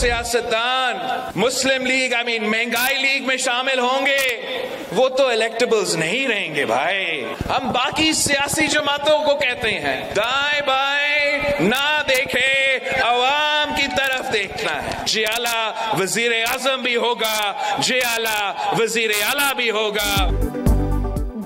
सियासतदान मुस्लिम लीग महंगाई लीग में शामिल होंगे वो तो इलेक्टेबल्स नहीं रहेंगे भाई। हम बाकी सियासी जमातों को कहते हैं दाएं बाएं ना देखे, अवाम की तरफ देखना है। जे आला वजीर आजम भी होगा, जे आला वजीर आला भी होगा।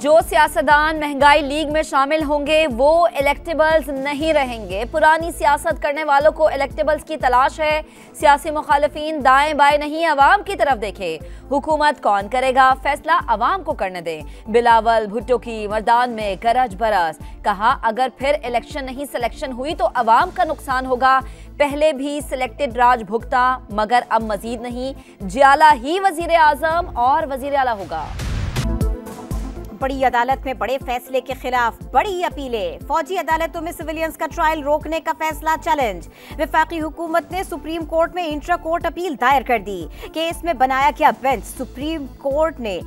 जो सियासतदान महंगाई लीग में शामिल होंगे वो इलेक्टेबल्स नहीं रहेंगे। पुरानी सियासत करने वालों को इलेक्टेबल्स की तलाश है। सियासी मुखालिफिन दाएं बाएं नहीं, अवाम की तरफ देखे। हुकूमत कौन करेगा, फैसला अवाम को करने दें। बिलावल भुट्टो की मैदान में गरज बरस, कहा अगर फिर इलेक्शन नहीं सिलेक्शन हुई तो अवाम का नुकसान होगा। पहले भी सिलेक्टेड राज भुगता मगर अब मजीद नहीं। जियाला ही वजीर आजम और वजीर आला होगा। बड़ी अदालत में बड़े फैसले के खिलाफ बड़ी अपीलें। फौजी अदालतों में सिविलियंस का ट्रायल रोकने का फैसला चैलेंज। वफाकी हुकूमत ने सुप्रीम कोर्ट में इंट्रा कोर्ट अपील दायर कर दी। केस में बनाया गया बेंच सुप्रीम कोर्ट ने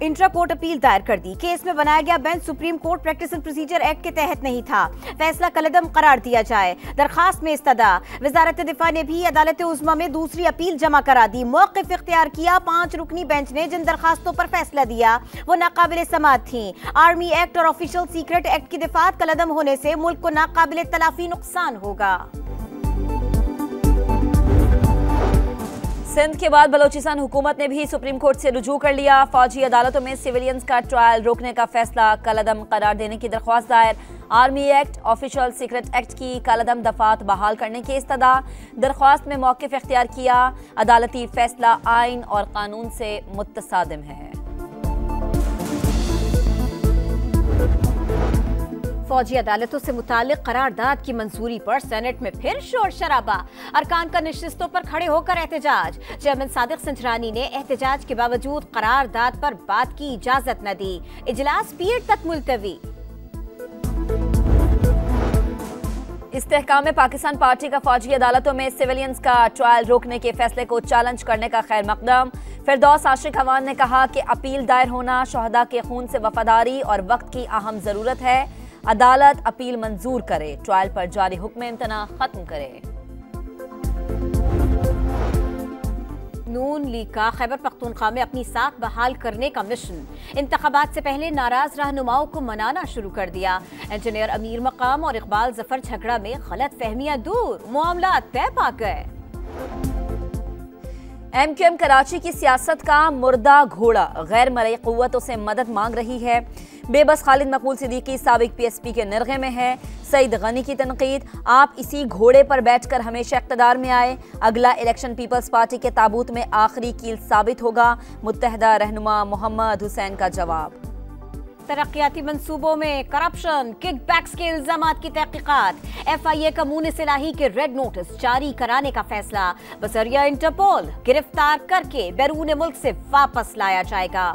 इंट्रा कोर्ट अपील दायर कर दी। केस में बनाया गया bench supreme court practice and procedure act के तहत नहीं था। फैसला कलअदम करार दिया जाए। दरखास्त में इस्तदा। वजारत दिफा ने भी अदालत उज़्मा में दूसरी अपील जमा करा दी। मौक़िफ़ इख्तियार किया। 5 रुकनी बेंच ने जिन दरखास्तों पर फैसला दिया वो नाकाबिल समाअत थी। आर्मी एक्ट और ऑफिशियल सीक्रेट एक्ट की दिफात कलअदम होने से मुल्क को नाकाबिल तलाफी नुकसान होगा। सिंध के बाद बलोचिस्तान हुकूमत ने भी सुप्रीम कोर्ट से रुजू कर लिया। फौजी अदालतों में सिविलियंस का ट्रायल रोकने का फैसला कलअदम करार देने की दरख्वास्त दायर। Army act, official secret act की कलअदम दफात बहाल करने की इस्तदा। दरख्वास्त में मौक़िफ़ इख्तियार किया। अदालती फैसला आइन और कानून से मुतसादिम है। फौजी अदालतों से मुतालिक करारदाद की मंजूरी पर सेनेट में फिर शोर शराबा। अरकान का नशिस्तों पर खड़े होकर एहतजाज। चेयरमैन सादिक संजरानी ने एहतजाज के बावजूद करारदाद पर बात की इजाजत न दी। इजलास पीर तक मुलतवी। इस्तेहकाम पाकिस्तान पार्टी का फौजी अदालतों में सिविलियंस का ट्रायल रोकने के फैसले को चैलेंज करने का खैर मकदम। फिरदौस आशिक अवान ने कहा कि अपील दायर होना शहदा के खून से वफादारी और वक्त की अहम जरूरत है। अदालत अपील मंजूर करे, ट्रायल पर जारी हुक्म इम्तना खत्म करे। नून लीग का खैबर पख्तूनख्वा में अपनी साख बहाल करने का मिशन। इंतखाबात से पहले नाराज रहनुमाओं को मनाना शुरू कर दिया। इंजीनियर अमीर मकाम और इकबाल जफर झगड़ा में गलत फहमियां दूर, मामला तय पा गए। MQM कराची की सियासत का मुर्दा घोड़ा गैर मरई कुव्वतों से मदद मांग रही है। बेबस खालिद मकबूल सिद्दीकी साबिक PSP के निर्गे में है। सईद गनी की तनकीद, आप इसी घोड़े पर बैठकर हमेशा इक़्तिदार में आए। अगला इलेक्शन पीपल्स पार्टी के ताबूत में आखिरी कील साबित होगा। मुत्तहदा रहनुमा मोहम्मद हुसैन का जवाब। तरक्याती मंसूबों में करप्शन, किकबैक्स के इल्जामात की तहकीकात। FIA का मुन सिलाही के रेड नोटिस जारी कराने का फैसला। बजरिया इंटरपोल गिरफ्तार करके बैरून मुल्क से वापस लाया जाएगा।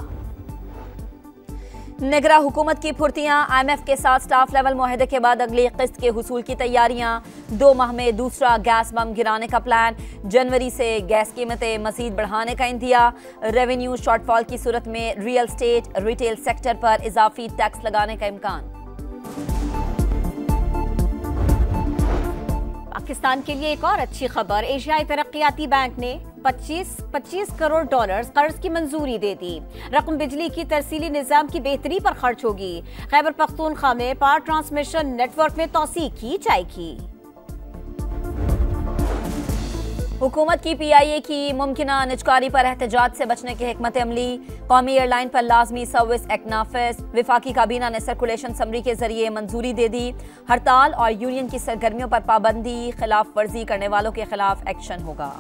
निगरा हुकूमत की फुर्तियां। IMF के साथ स्टाफ लेवल मुआहदे के बाद अगली किस्त के हुसूल की तैयारियां। 2 माह में दूसरा गैस बम गिराने का प्लान। जनवरी से गैस कीमतें मजीद बढ़ाने का इंतज़ार। रेवेन्यू शॉर्टफॉल की सूरत में रियल स्टेट रिटेल सेक्टर पर इजाफी टैक्स लगाने का इम्कान। पाकिस्तान के लिए एक और अच्छी खबर। एशियाई तरक्याती बैंक ने 25 करोड़ डॉलर्स कर्ज की मंजूरी दे दी। रकम बिजली की तरसीली निजाम की बेहतरी पर खर्च होगी। खैबर पख्तूनख्वा में पावर ट्रांसमिशन नेटवर्क में तौसीक की जाएगी। हुकूमत की PIA की मुमकिना निजकारी पर एहतजाज से बचने की हिकमत अमली। कौमी एयरलाइन पर लाजमी सर्विस एक्ट नाफिज। विफाकी काबीना ने सर्कुलेशन समरी के जरिए मंजूरी दे दी। हड़ताल और यूनियन की सरगर्मियों पर पाबंदी। खिलाफ वर्जी करने वालों के खिलाफ एक्शन होगा।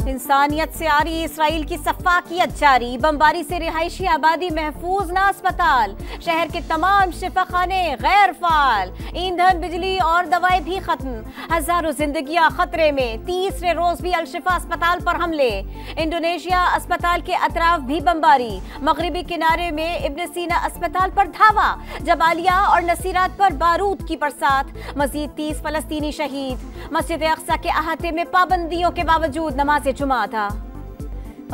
इंसानियत से आ रही इसराइल की सफाकियत जारी। बमबारी से रिहायशी आबादी महफूज ना। अस्पताल शहर के तमाम शिफाखाने गैर फाल। ईंधन, बिजली और दवाएं भी खत्म। हजारों जिंदगियां खतरे में। तीसरे रोज भी अलशिफा अस्पताल पर हमले। इंडोनेशिया अस्पताल के अतराफ भी बमबारी। मगरिबी किनारे में इब्न सीना अस्पताल पर धावा। जबालिया और नसीरात पर बारूद की बरसात। मजीद 30 फलस्तीनी शहीद। मस्जिद अक्सा के अहाते में पाबंदियों के बावजूद नमाज जुमा था।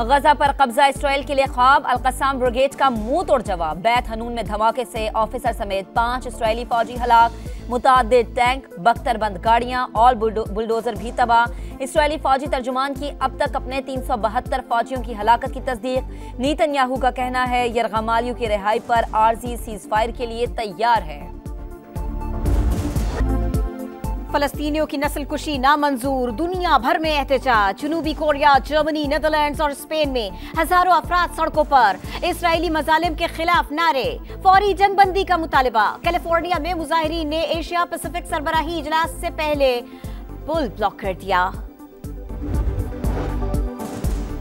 गजा पर कब्जा इसराइल के लिए ख्वाब। अल-कस्साम ब्रिगेड का मुंह तोड़ जवाब। बैत हनून में धमाके से ऑफिसर समेत 5 इसराइली फौजी हलाक। मुतादिद टैंक, बख्तरबंद गाड़ियां और बुलडोजर भी तबाह। इस्राएली फौजी तर्जुमान की अब तक अपने 372 फौजियों की हलाकत की तस्दीक। नेतन्याहू का कहना है यरगमालियों की रिहाई पर आर्जी सीज फायर के लिए तैयार है। फलस्तीनियों की नस्लकुशी नामंजूर, दुनिया भर में एहतजाज। जनूबी कोरिया, जर्मनी, नीदरलैंड्स और स्पेन में हजारों अफराद सड़कों पर। इस्राएली मजालिम के खिलाफ नारे, फौरी जंगबंदी का मुतालबा। कैलिफोर्निया में मुजाहिरीन ने एशिया पैसिफिक सरबराही इजलास से पहले पुल ब्लॉक कर दिया।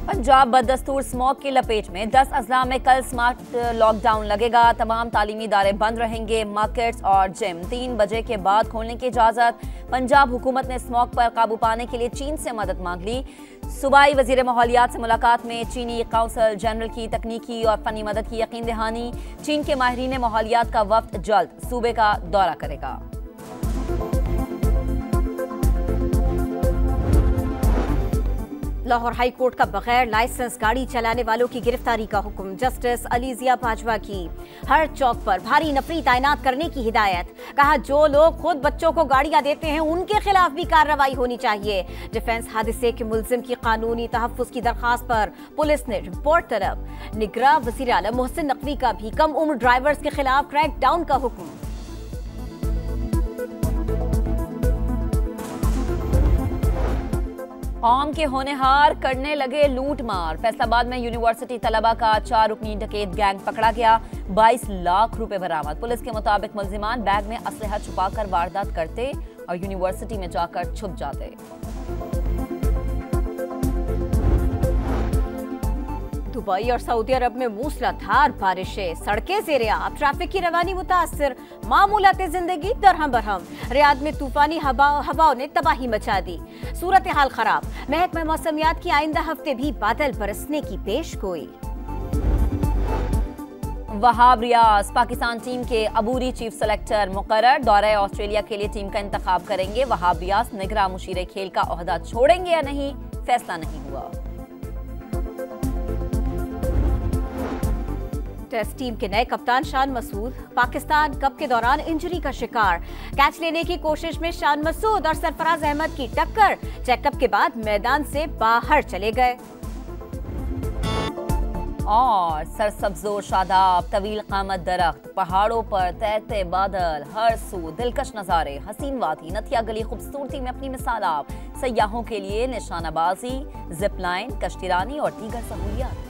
पंजाब बदस्तूर स्मॉग की लपेट में, 10 अजला में कल स्मार्ट लॉकडाउन लगेगा। तमाम तालीमी इदारे बंद रहेंगे। मार्केट्स और जिम 3 बजे के बाद खोलने की इजाजत। पंजाब हुकूमत ने स्मॉग पर काबू पाने के लिए चीन से मदद मांग ली। सूबाई वजीर माहौलियात से मुलाकात में चीनी काउंसिल जनरल की तकनीकी और फनी मदद की यकीन दहानी। चीन के माहिरीन माहौलियात का वफ्द जल्द सूबे का दौरा करेगा। लाहौर हाई कोर्ट का बगैर लाइसेंस गाड़ी चलाने वालों की गिरफ्तारी का हुक्म। जस्टिस अलीजिया बाजवा की। हर चौक पर भारी नफरी तैनात करने की हिदायत। कहा जो लोग खुद बच्चों को गाड़ियां देते हैं उनके खिलाफ भी कार्रवाई होनी चाहिए। डिफेंस हादसे के मुल्जिम की कानूनी तहफ्फुज की दरखास्त पर पुलिस ने रिपोर्ट तलब। निगरां वज़ीर आला मोहसिन नकवी का भी कम उम्र ड्राइवर्स के खिलाफ क्रैक डाउन का हुक्म। कौम के होनहार करने लगे लूट मार। फैसलाबाद में यूनिवर्सिटी तलबा का 4 रुकनी डकैत गैंग पकड़ा गया। 22 लाख रुपए बरामद। पुलिस के मुताबिक मुल्जिमान बैग में असलहा छुपाकर वारदात करते और यूनिवर्सिटी में जाकर छुप जाते। दुबई और सऊदी अरब में मूसलाधार बारिशें, सड़कें ज़ेर-ए-आब, ट्रैफिक की रवानी मुतासर, मामूलाते जिंदगी दरहम बरहम। रियाद में तूफानी हवाओं ने तबाही मचा दी। सूरत हाल खराब। महकमा मौसमियात की आइंदा हफ्ते भी बादल बरसने की पेशगोई। वहाब रियाज पाकिस्तान टीम के अबूरी चीफ सेलेक्टर मुकर्रर। दौरे ऑस्ट्रेलिया के लिए टीम का इंतखाब करेंगे। वहाब रियाज निगरां मुशीरे खेल का ओहदा छोड़ेंगे या नहीं, फैसला नहीं हुआ। टेस्ट टीम के नए कप्तान शान मसूद पाकिस्तान कप के दौरान इंजरी का शिकार। कैच लेने की कोशिश में शान मसूद और सरफराज अहमद की टक्कर। चेकअप के बाद मैदान से बाहर चले गए। और सरसब्जो शादाब, तवील कामत दरख्त, पहाड़ों पर तैरते बादल, हर सू दिलकश नज़ारे, हसीन वादी, नथिया गली खूबसूरती में अपनी मिसाल आप। सयाहों के लिए निशानाबाजी, जिप लाइन, कश्तीरानी और दीगर सहूलियात।